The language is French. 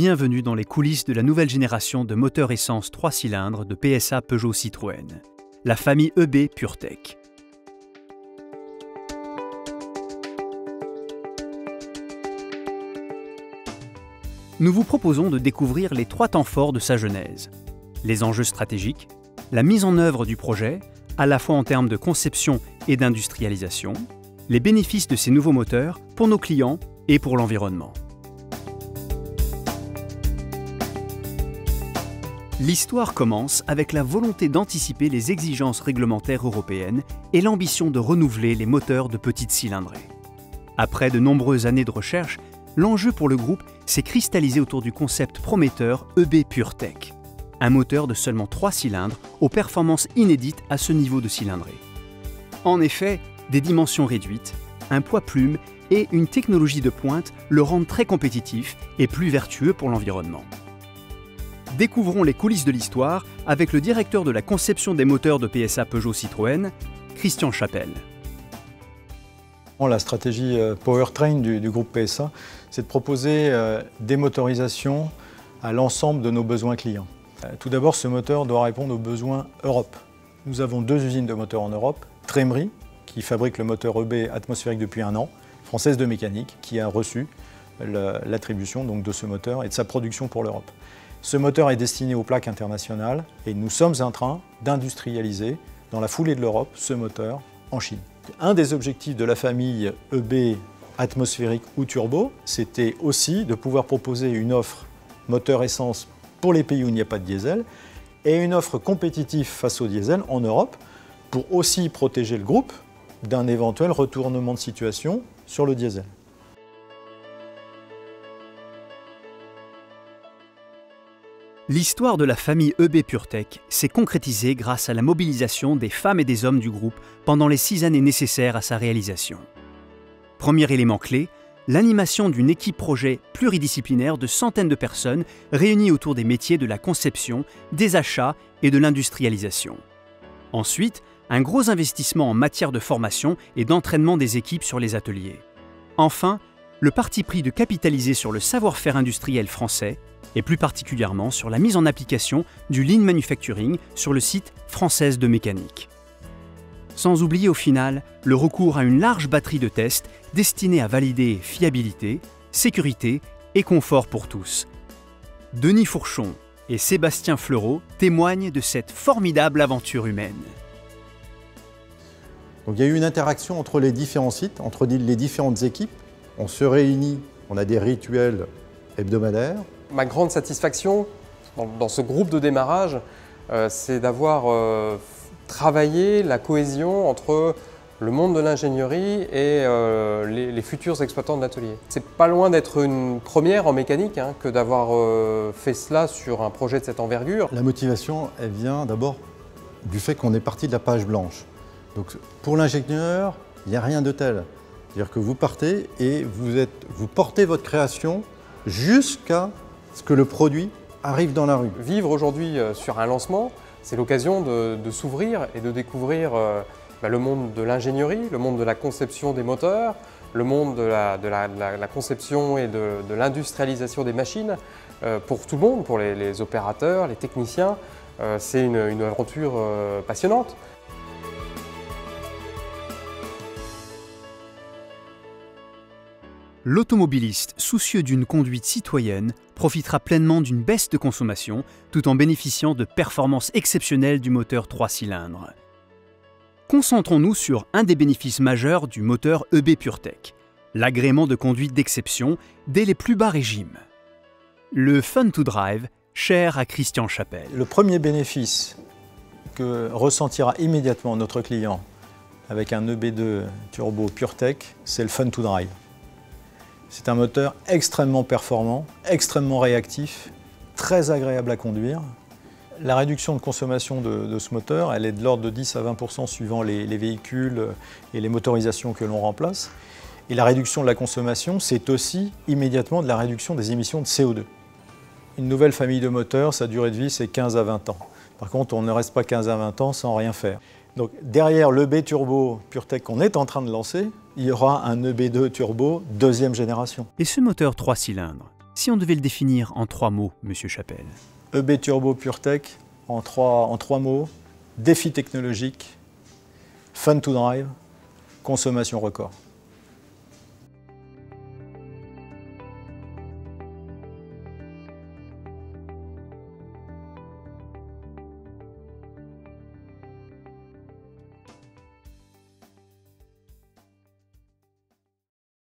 Bienvenue dans les coulisses de la nouvelle génération de moteurs essence 3 cylindres de PSA Peugeot Citroën, la famille EB PureTech. Nous vous proposons de découvrir les 3 temps forts de sa genèse. Les enjeux stratégiques, la mise en œuvre du projet, à la fois en termes de conception et d'industrialisation, les bénéfices de ces nouveaux moteurs pour nos clients et pour l'environnement. L'histoire commence avec la volonté d'anticiper les exigences réglementaires européennes et l'ambition de renouveler les moteurs de petite cylindrée. Après de nombreuses années de recherche, l'enjeu pour le groupe s'est cristallisé autour du concept prometteur EB PureTech, un moteur de seulement 3 cylindres aux performances inédites à ce niveau de cylindrée. En effet, des dimensions réduites, un poids plume et une technologie de pointe le rendent très compétitif et plus vertueux pour l'environnement. Découvrons les coulisses de l'histoire avec le directeur de la conception des moteurs de PSA Peugeot Citroën, Christian Chapelle. La stratégie powertrain du groupe PSA, c'est de proposer des motorisations à l'ensemble de nos besoins clients. Tout d'abord, ce moteur doit répondre aux besoins Europe. Nous avons 2 usines de moteurs en Europe, Trémery, qui fabrique le moteur EB atmosphérique depuis 1 an, Française de Mécanique, qui a reçu l'attribution de ce moteur et de sa production pour l'Europe. Ce moteur est destiné aux plaques internationales et nous sommes en train d'industrialiser, dans la foulée de l'Europe, ce moteur en Chine. Un des objectifs de la famille EB atmosphérique ou turbo, c'était aussi de pouvoir proposer une offre moteur essence pour les pays où il n'y a pas de diesel et une offre compétitive face au diesel en Europe pour aussi protéger le groupe d'un éventuel retournement de situation sur le diesel. L'histoire de la famille EB PureTech s'est concrétisée grâce à la mobilisation des femmes et des hommes du groupe pendant les 6 années nécessaires à sa réalisation. Premier élément clé, l'animation d'une équipe projet pluridisciplinaire de centaines de personnes réunies autour des métiers de la conception, des achats et de l'industrialisation. Ensuite, un gros investissement en matière de formation et d'entraînement des équipes sur les ateliers. Enfin, le parti pris de capitaliser sur le savoir-faire industriel français et plus particulièrement sur la mise en application du Lean Manufacturing sur le site Française de Mécanique. Sans oublier au final le recours à une large batterie de tests destinée à valider fiabilité, sécurité et confort pour tous. Denis Fourchon et Sébastien Fleureau témoignent de cette formidable aventure humaine. Donc, il y a eu une interaction entre les différents sites, entre les différentes équipes. On se réunit, on a des rituels hebdomadaires. Ma grande satisfaction dans ce groupe de démarrage, c'est d'avoir travaillé la cohésion entre le monde de l'ingénierie et les futurs exploitants de l'atelier. C'est pas loin d'être une première en mécanique que d'avoir fait cela sur un projet de cette envergure. La motivation, elle vient d'abord du fait qu'on est parti de la page blanche. Donc pour l'ingénieur, il n'y a rien de tel. C'est-à-dire que vous partez et vous portez votre création jusqu'à ce que le produit arrive dans la rue. Vivre aujourd'hui sur un lancement, c'est l'occasion de s'ouvrir et de découvrir le monde de l'ingénierie, le monde de la conception des moteurs, le monde de la conception et de l'industrialisation des machines pour tout le monde, pour les opérateurs, les techniciens. C'est une aventure passionnante. L'automobiliste, soucieux d'une conduite citoyenne, profitera pleinement d'une baisse de consommation tout en bénéficiant de performances exceptionnelles du moteur 3 cylindres. Concentrons-nous sur un des bénéfices majeurs du moteur EB PureTech, l'agrément de conduite d'exception dès les plus bas régimes. Le Fun to Drive, cher à Christian Chapelle. Le premier bénéfice que ressentira immédiatement notre client avec un EB2 Turbo PureTech, c'est le Fun to Drive. C'est un moteur extrêmement performant, extrêmement réactif, très agréable à conduire. La réduction de consommation de ce moteur, elle est de l'ordre de 10 à 20% suivant les véhicules et les motorisations que l'on remplace. Et la réduction de la consommation, c'est aussi immédiatement de la réduction des émissions de CO2. Une nouvelle famille de moteurs, sa durée de vie, c'est 15 à 20 ans. Par contre, on ne reste pas 15 à 20 ans sans rien faire. Donc derrière l'EB Turbo PureTech qu'on est en train de lancer, il y aura un EB2 Turbo 2e génération. Et ce moteur 3 cylindres, Si on devait le définir en 3 mots, Monsieur Chapelle. EB Turbo PureTech, en trois mots, défi technologique, fun to drive, consommation record.